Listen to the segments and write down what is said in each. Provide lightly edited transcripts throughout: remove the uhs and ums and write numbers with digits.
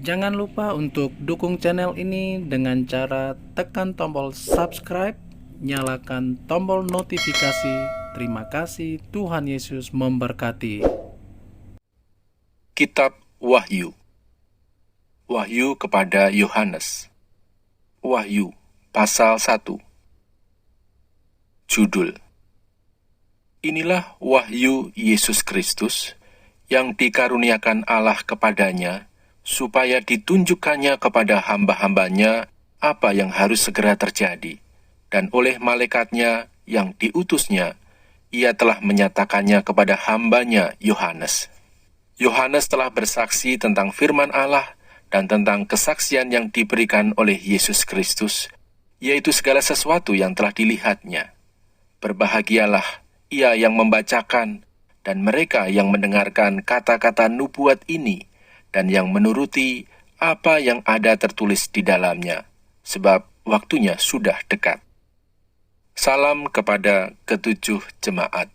Jangan lupa untuk dukung channel ini dengan cara tekan tombol subscribe, nyalakan tombol notifikasi. Terima kasih, Tuhan Yesus memberkati. Kitab Wahyu. Wahyu kepada Yohanes. Wahyu pasal 1. Judul: Inilah wahyu Yesus Kristus yang dikaruniakan Allah kepadanya, supaya ditunjukkannya kepada hamba-hambanya apa yang harus segera terjadi. Dan oleh malaikatnya yang diutusnya, ia telah menyatakannya kepada hambanya Yohanes. Yohanes telah bersaksi tentang firman Allah dan tentang kesaksian yang diberikan oleh Yesus Kristus, yaitu segala sesuatu yang telah dilihatnya. Berbahagialah ia yang membacakan dan mereka yang mendengarkan kata-kata nubuat ini dan yang menuruti apa yang ada tertulis di dalamnya, sebab waktunya sudah dekat. Salam kepada ketujuh jemaat.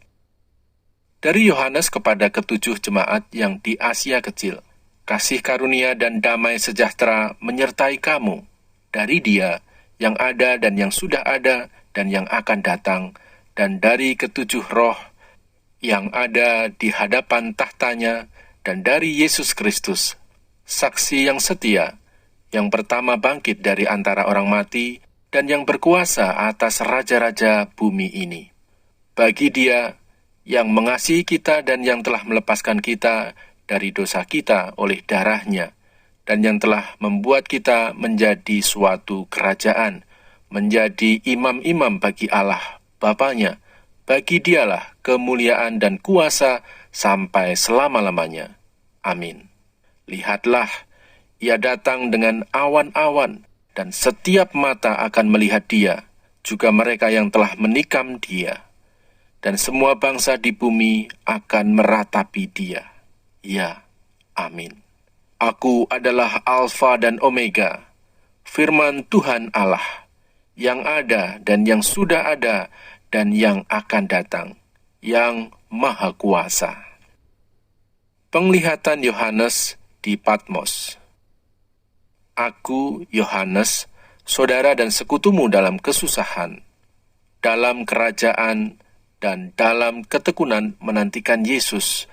Dari Yohanes kepada ketujuh jemaat yang di Asia Kecil, kasih karunia dan damai sejahtera menyertai kamu, dari Dia yang ada dan yang sudah ada dan yang akan datang, dan dari ketujuh roh yang ada di hadapan tahtanya, dan dari Yesus Kristus, saksi yang setia, yang pertama bangkit dari antara orang mati, dan yang berkuasa atas raja-raja bumi ini. Bagi Dia yang mengasihi kita dan yang telah melepaskan kita dari dosa kita oleh darahnya, dan yang telah membuat kita menjadi suatu kerajaan, menjadi imam-imam bagi Allah Bapanya. Bagi Dialah kemuliaan dan kuasa sampai selama-lamanya. Amin. Lihatlah, Ia datang dengan awan-awan, dan setiap mata akan melihat Dia, juga mereka yang telah menikam Dia. Dan semua bangsa di bumi akan meratapi Dia. Ya, amin. Aku adalah Alfa dan Omega, firman Tuhan Allah, yang ada dan yang sudah ada dan yang akan datang, yang Maha Kuasa. Penglihatan Yohanes di Patmos. Aku, Yohanes, saudara dan sekutumu dalam kesusahan, dalam kerajaan, dan dalam ketekunan menantikan Yesus,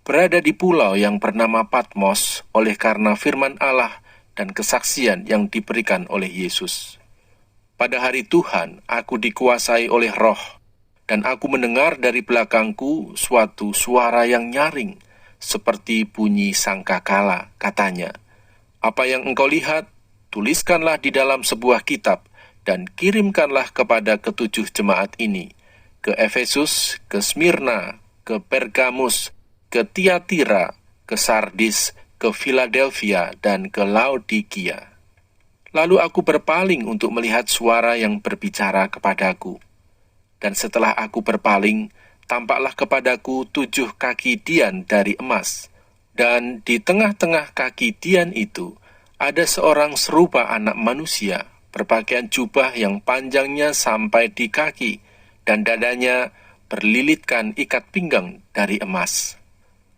berada di pulau yang bernama Patmos oleh karena firman Allah dan kesaksian yang diberikan oleh Yesus. Pada hari Tuhan, aku dikuasai oleh Roh, dan aku mendengar dari belakangku suatu suara yang nyaring, seperti bunyi sangkakala, katanya, "Apa yang engkau lihat, tuliskanlah di dalam sebuah kitab, dan kirimkanlah kepada ketujuh jemaat ini, ke Efesus, ke Smyrna, ke Pergamus, ke Tiatira, ke Sardis, ke Philadelphia, dan ke Laodikia." Lalu aku berpaling untuk melihat suara yang berbicara kepadaku. Dan setelah aku berpaling, tampaklah kepadaku 7 kaki dian dari emas. Dan di tengah-tengah kaki dian itu, ada seorang serupa anak manusia, berpakaian jubah yang panjangnya sampai di kaki, dan dadanya berlilitkan ikat pinggang dari emas.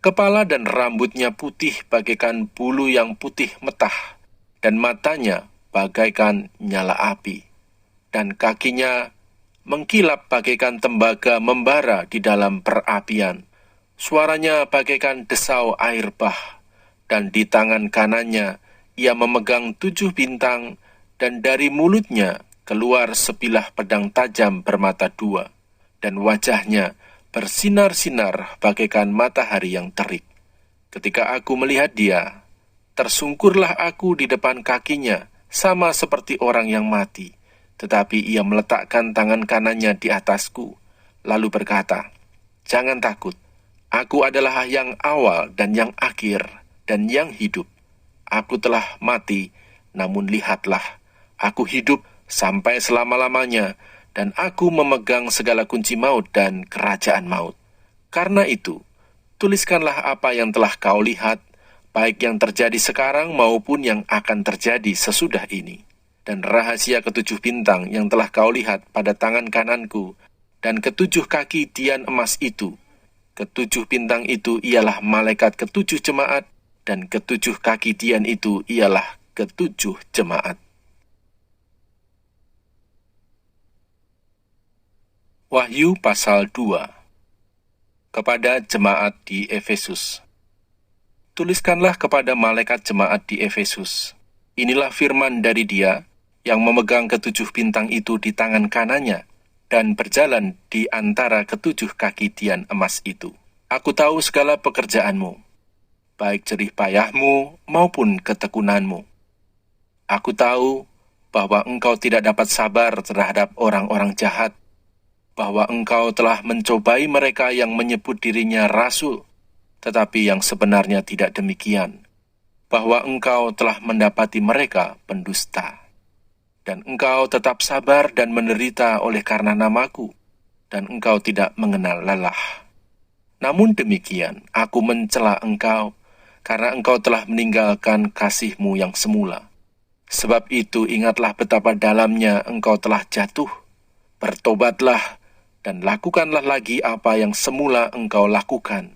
Kepala dan rambutnya putih bagaikan bulu yang putih metah, dan matanya bagaikan nyala api, dan kakinya mengkilap bagaikan tembaga membara di dalam perapian. Suaranya bagaikan desau air bah, dan di tangan kanannya ia memegang 7 bintang, dan dari mulutnya keluar sebilah pedang tajam bermata 2, dan wajahnya bersinar-sinar bagaikan matahari yang terik. Ketika aku melihat dia, tersungkurlah aku di depan kakinya, sama seperti orang yang mati. Tetapi ia meletakkan tangan kanannya di atasku, lalu berkata, "Jangan takut, aku adalah yang awal dan yang akhir, dan yang hidup. Aku telah mati, namun lihatlah, aku hidup sampai selama-lamanya, dan aku memegang segala kunci maut dan kerajaan maut. Karena itu, tuliskanlah apa yang telah kau lihat, baik yang terjadi sekarang maupun yang akan terjadi sesudah ini. Dan rahasia 7 bintang yang telah kau lihat pada tangan kananku, dan 7 kaki dian emas itu. 7 bintang itu ialah malaikat 7 jemaat, dan ketujuh kaki Dian itu ialah ketujuh jemaat. Wahyu pasal 2. Kepada jemaat di Efesus. Tuliskanlah kepada malaikat jemaat di Efesus. Inilah firman dari Dia yang memegang ketujuh bintang itu di tangan kanannya dan berjalan di antara ketujuh kaki tian emas itu. Aku tahu segala pekerjaanmu, baik jerih payahmu maupun ketekunanmu. Aku tahu bahwa engkau tidak dapat sabar terhadap orang-orang jahat, bahwa engkau telah mencobai mereka yang menyebut dirinya rasul, tetapi yang sebenarnya tidak demikian, bahwa engkau telah mendapati mereka pendusta. Dan engkau tetap sabar dan menderita oleh karena namaku, dan engkau tidak mengenal lelah. Namun demikian, aku mencela engkau, karena engkau telah meninggalkan kasihmu yang semula. Sebab itu ingatlah betapa dalamnya engkau telah jatuh. Bertobatlah, dan lakukanlah lagi apa yang semula engkau lakukan.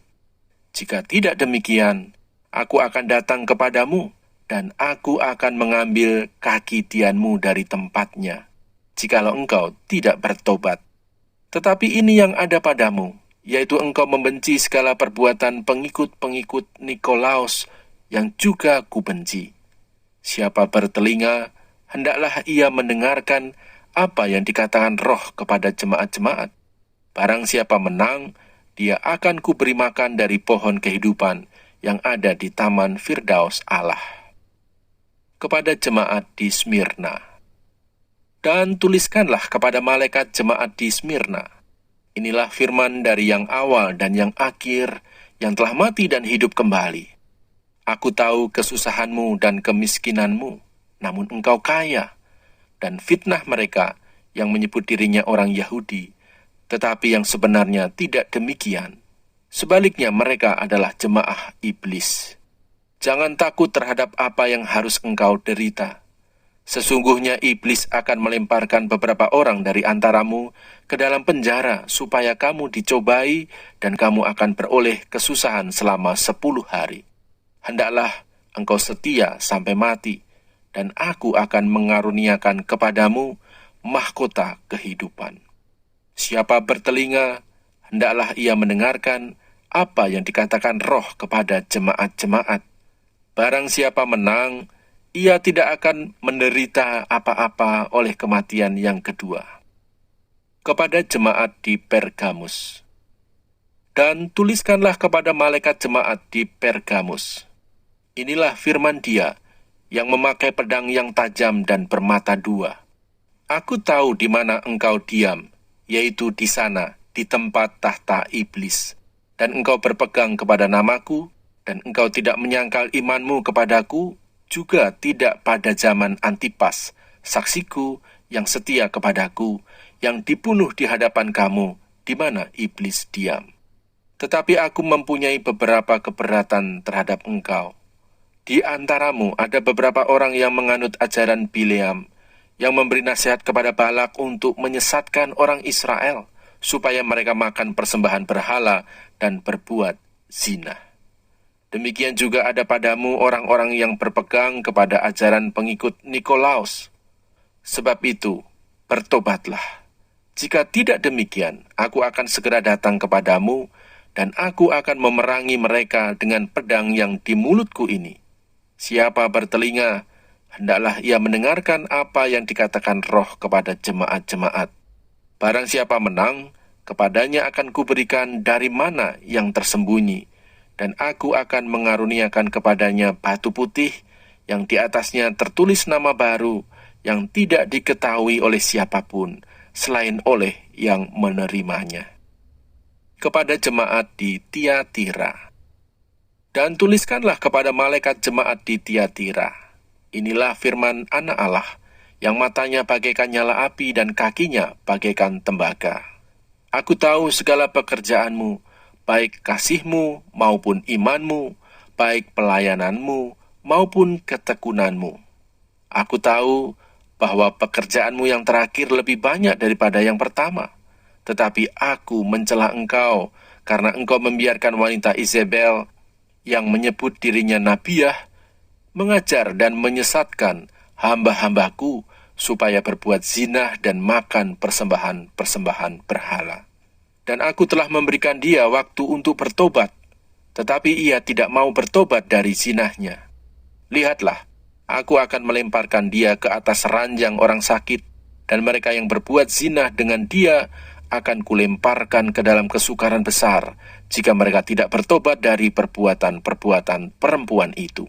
Jika tidak demikian, aku akan datang kepadamu, dan aku akan mengambil kaki tianmu dari tempatnya, jikalau engkau tidak bertobat. Tetapi ini yang ada padamu, yaitu engkau membenci segala perbuatan pengikut-pengikut Nikolaus, yang juga kubenci. Siapa bertelinga, hendaklah ia mendengarkan apa yang dikatakan Roh kepada jemaat-jemaat. Barang siapa menang, dia akan kuberi makan dari pohon kehidupan yang ada di taman Firdaus Allah. Kepada jemaat di Smyrna. Dan tuliskanlah kepada malaikat jemaat di Smyrna. Inilah firman dari yang awal dan yang akhir, yang telah mati dan hidup kembali. Aku tahu kesusahanmu dan kemiskinanmu, namun engkau kaya, dan fitnah mereka yang menyebut dirinya orang Yahudi, tetapi yang sebenarnya tidak demikian. Sebaliknya mereka adalah jemaah iblis. Jangan takut terhadap apa yang harus engkau derita. Sesungguhnya iblis akan melemparkan beberapa orang dari antaramu ke dalam penjara, supaya kamu dicobai dan kamu akan beroleh kesusahan selama 10 hari. Hendaklah engkau setia sampai mati, dan aku akan mengaruniakan kepadamu mahkota kehidupan. Siapa bertelinga, hendaklah ia mendengarkan apa yang dikatakan Roh kepada jemaat-jemaat. Barang siapa menang, ia tidak akan menderita apa-apa oleh kematian yang kedua. Kepada jemaat di Pergamus. Dan tuliskanlah kepada malaikat jemaat di Pergamus. Inilah firman Dia yang memakai pedang yang tajam dan bermata dua. Aku tahu di mana engkau diam, yaitu di sana, di tempat tahta iblis. Dan engkau berpegang kepada namaku, dan engkau tidak menyangkal imanmu kepadaku, juga tidak pada zaman Antipas, saksiku yang setia kepadaku, yang dibunuh di hadapan kamu, di mana iblis diam. Tetapi aku mempunyai beberapa keberatan terhadap engkau. Di antaramu ada beberapa orang yang menganut ajaran Bileam, yang memberi nasihat kepada Balak untuk menyesatkan orang Israel, supaya mereka makan persembahan berhala dan berbuat zina. Demikian juga ada padamu orang-orang yang berpegang kepada ajaran pengikut Nikolaus. Sebab itu, bertobatlah. Jika tidak demikian, aku akan segera datang kepadamu, dan aku akan memerangi mereka dengan pedang yang di mulutku ini. Siapa bertelinga, hendaklah ia mendengarkan apa yang dikatakan Roh kepada jemaat-jemaat. Barang siapa menang, kepadanya akan kuberikan dari mana yang tersembunyi, dan aku akan mengaruniakan kepadanya batu putih, yang di atasnya tertulis nama baru, yang tidak diketahui oleh siapapun, selain oleh yang menerimanya. Kepada jemaat di Tiatira. Dan tuliskanlah kepada malaikat jemaat di Tiatira. Inilah firman Anak Allah, yang matanya bagaikan nyala api dan kakinya bagaikan tembaga. Aku tahu segala pekerjaanmu, baik kasihmu maupun imanmu, baik pelayananmu maupun ketekunanmu. Aku tahu bahwa pekerjaanmu yang terakhir lebih banyak daripada yang pertama. Tetapi aku mencela engkau, karena engkau membiarkan wanita Isabel yang menyebut dirinya nabiah, mengajar dan menyesatkan hamba-hambaku supaya berbuat zina dan makan persembahan-persembahan berhala. Dan aku telah memberikan dia waktu untuk bertobat, tetapi ia tidak mau bertobat dari zinahnya. Lihatlah, aku akan melemparkan dia ke atas ranjang orang sakit, dan mereka yang berbuat zina dengan dia akan kulemparkan ke dalam kesukaran besar jika mereka tidak bertobat dari perbuatan-perbuatan perempuan itu.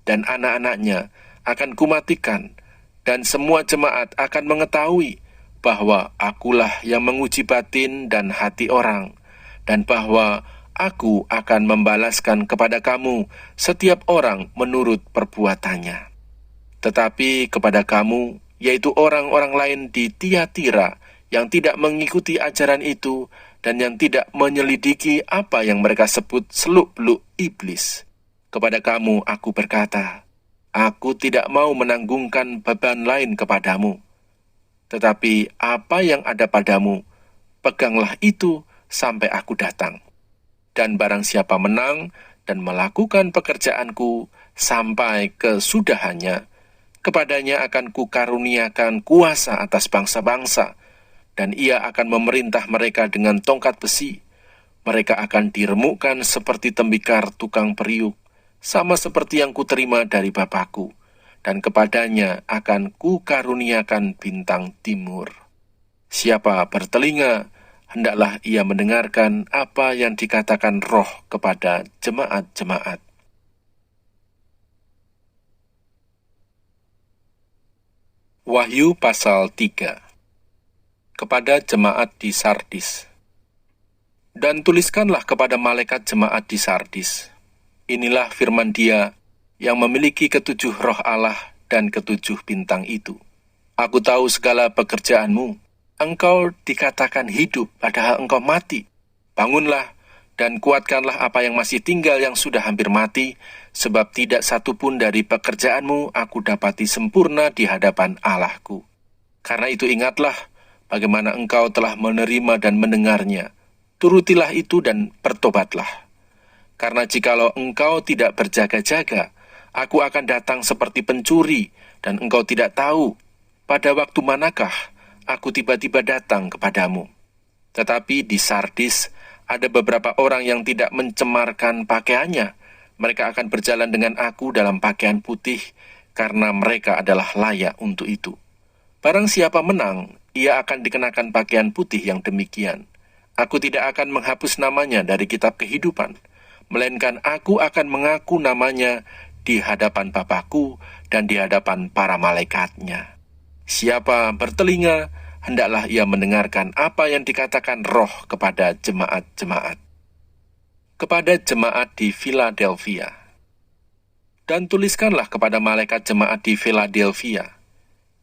Dan anak-anaknya akan kumatikan, dan semua jemaat akan mengetahui bahwa akulah yang menguji batin dan hati orang, dan bahwa aku akan membalaskan kepada kamu setiap orang menurut perbuatannya. Tetapi kepada kamu, yaitu orang-orang lain di Tiatira yang tidak mengikuti ajaran itu dan yang tidak menyelidiki apa yang mereka sebut seluk-beluk iblis, kepada kamu aku berkata, aku tidak mau menanggungkan beban lain kepadamu. Tetapi apa yang ada padamu, peganglah itu sampai aku datang. Dan barang siapa menang dan melakukan pekerjaanku sampai kesudahannya, kepadanya akan kukaruniakan kuasa atas bangsa-bangsa, dan ia akan memerintah mereka dengan tongkat besi. Mereka akan diremukkan seperti tembikar tukang periuk, sama seperti yang kuterima dari Bapakku, dan kepadanya akan kukaruniakan bintang timur. Siapa bertelinga, hendaklah ia mendengarkan apa yang dikatakan Roh kepada jemaat-jemaat. Wahyu pasal 3. Kepada jemaat di Sardis. Dan tuliskanlah kepada malaikat jemaat di Sardis, inilah firman Dia yang memiliki ketujuh roh Allah dan ketujuh bintang itu. Aku tahu segala pekerjaanmu. Engkau dikatakan hidup, padahal engkau mati. Bangunlah dan kuatkanlah apa yang masih tinggal yang sudah hampir mati, sebab tidak satu pun dari pekerjaanmu aku dapati sempurna di hadapan Allahku. Karena itu ingatlah bagaimana engkau telah menerima dan mendengarnya. Turutilah itu dan bertobatlah. Karena jikalau engkau tidak berjaga-jaga, aku akan datang seperti pencuri, dan engkau tidak tahu pada waktu manakah aku tiba-tiba datang kepadamu. Tetapi di Sardis ada beberapa orang yang tidak mencemarkan pakaiannya. Mereka akan berjalan dengan aku dalam pakaian putih, karena mereka adalah layak untuk itu. Barang siapa menang, ia akan dikenakan pakaian putih yang demikian. Aku tidak akan menghapus namanya dari kitab kehidupan, melainkan aku akan mengaku namanya di hadapan Bapakku dan di hadapan para malaikatnya. Siapa bertelinga, hendaklah ia mendengarkan apa yang dikatakan Roh kepada jemaat-jemaat. Kepada jemaat di Philadelphia. Dan tuliskanlah kepada malaikat jemaat di Philadelphia,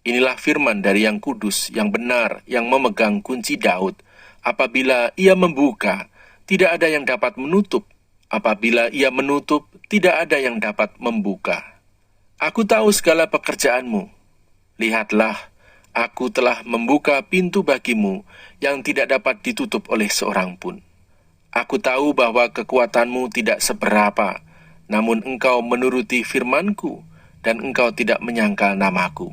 inilah firman dari yang kudus, yang benar, yang memegang kunci Daud. Apabila ia membuka, tidak ada yang dapat menutup. Apabila ia menutup, tidak ada yang dapat membuka. Aku tahu segala pekerjaanmu. Lihatlah, aku telah membuka pintu bagimu yang tidak dapat ditutup oleh seorang pun. Aku tahu bahwa kekuatanmu tidak seberapa, namun engkau menuruti firmanku, dan engkau tidak menyangkal namaku.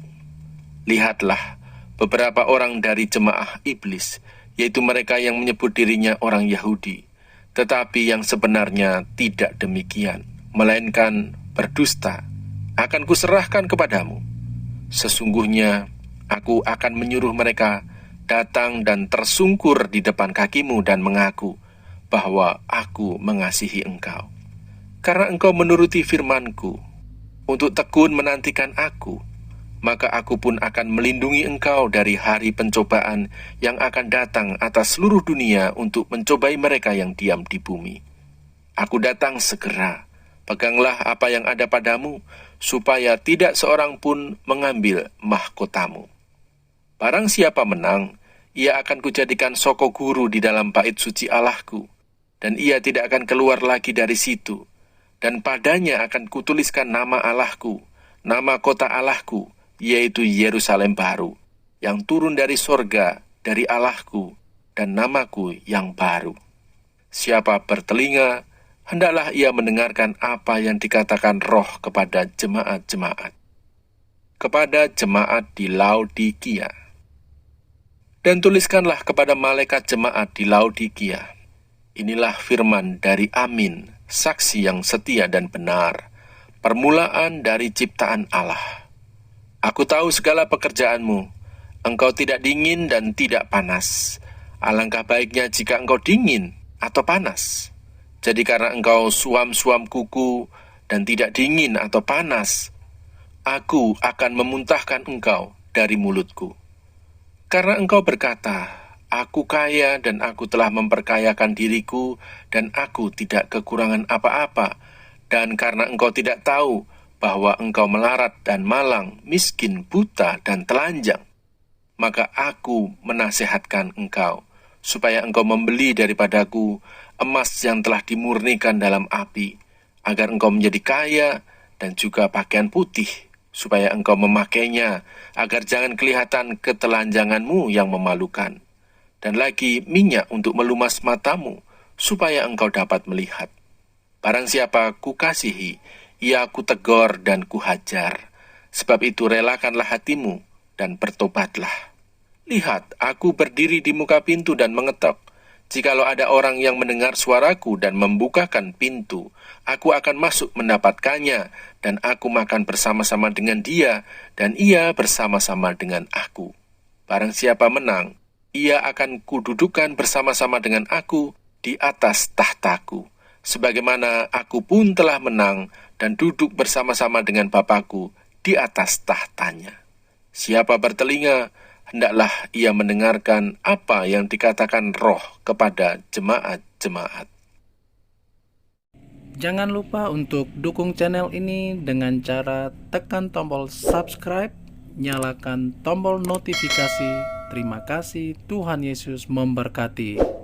Lihatlah, beberapa orang dari jemaah iblis, yaitu mereka yang menyebut dirinya orang Yahudi, tetapi yang sebenarnya tidak demikian, melainkan berdusta, akan kuserahkan kepadamu. Sesungguhnya, aku akan menyuruh mereka datang dan tersungkur di depan kakimu dan mengaku bahwa aku mengasihi engkau. Karena engkau menuruti firmanku, untuk tekun menantikan aku, maka aku pun akan melindungi engkau dari hari pencobaan yang akan datang atas seluruh dunia untuk mencobai mereka yang diam di bumi. Aku datang segera. Peganglah apa yang ada padamu, supaya tidak seorang pun mengambil mahkotamu. Barang siapa menang, ia akan kujadikan soko guru di dalam bait suci Allahku, dan ia tidak akan keluar lagi dari situ. Dan padanya akan kutuliskan nama Allahku, nama kota Allahku, yaitu Yerusalem baru, yang turun dari sorga, dari Allahku, dan namaku yang baru. Siapa bertelinga, hendaklah ia mendengarkan apa yang dikatakan Roh kepada jemaat-jemaat. Kepada jemaat di Laodikia. Dan tuliskanlah kepada malaikat jemaat di Laodikia. Inilah firman dari Amin, saksi yang setia dan benar, permulaan dari ciptaan Allah. Aku tahu segala pekerjaanmu. Engkau tidak dingin dan tidak panas. Alangkah baiknya jika engkau dingin atau panas. Jadi karena engkau suam-suam kuku dan tidak dingin atau panas, aku akan memuntahkan engkau dari mulutku. Karena engkau berkata, aku kaya dan aku telah memperkayakan diriku dan aku tidak kekurangan apa-apa. Dan karena engkau tidak tahu bahwa engkau melarat dan malang, miskin, buta, dan telanjang, maka aku menasihatkan engkau, supaya engkau membeli daripadaku emas yang telah dimurnikan dalam api, agar engkau menjadi kaya dan juga pakaian putih, supaya engkau memakainya, agar jangan kelihatan ketelanjanganmu yang memalukan, dan lagi minyak untuk melumas matamu, supaya engkau dapat melihat. Barang siapa kukasihi, ia kutegur dan kuhajar. Sebab itu relakanlah hatimu dan bertobatlah. Lihat, aku berdiri di muka pintu dan mengetok. Jikalau ada orang yang mendengar suaraku dan membukakan pintu, aku akan masuk mendapatkannya, dan aku makan bersama-sama dengan dia, dan ia bersama-sama dengan aku. Barang siapa menang, ia akan kududukan bersama-sama dengan aku di atas tahtaku, sebagaimana aku pun telah menang dan duduk bersama-sama dengan Bapakku di atas tahtanya. Siapa bertelinga, hendaklah ia mendengarkan apa yang dikatakan Roh kepada jemaat-jemaat. Jangan lupa untuk dukung channel ini dengan cara tekan tombol subscribe, nyalakan tombol notifikasi. Terima kasih, Tuhan Yesus memberkati.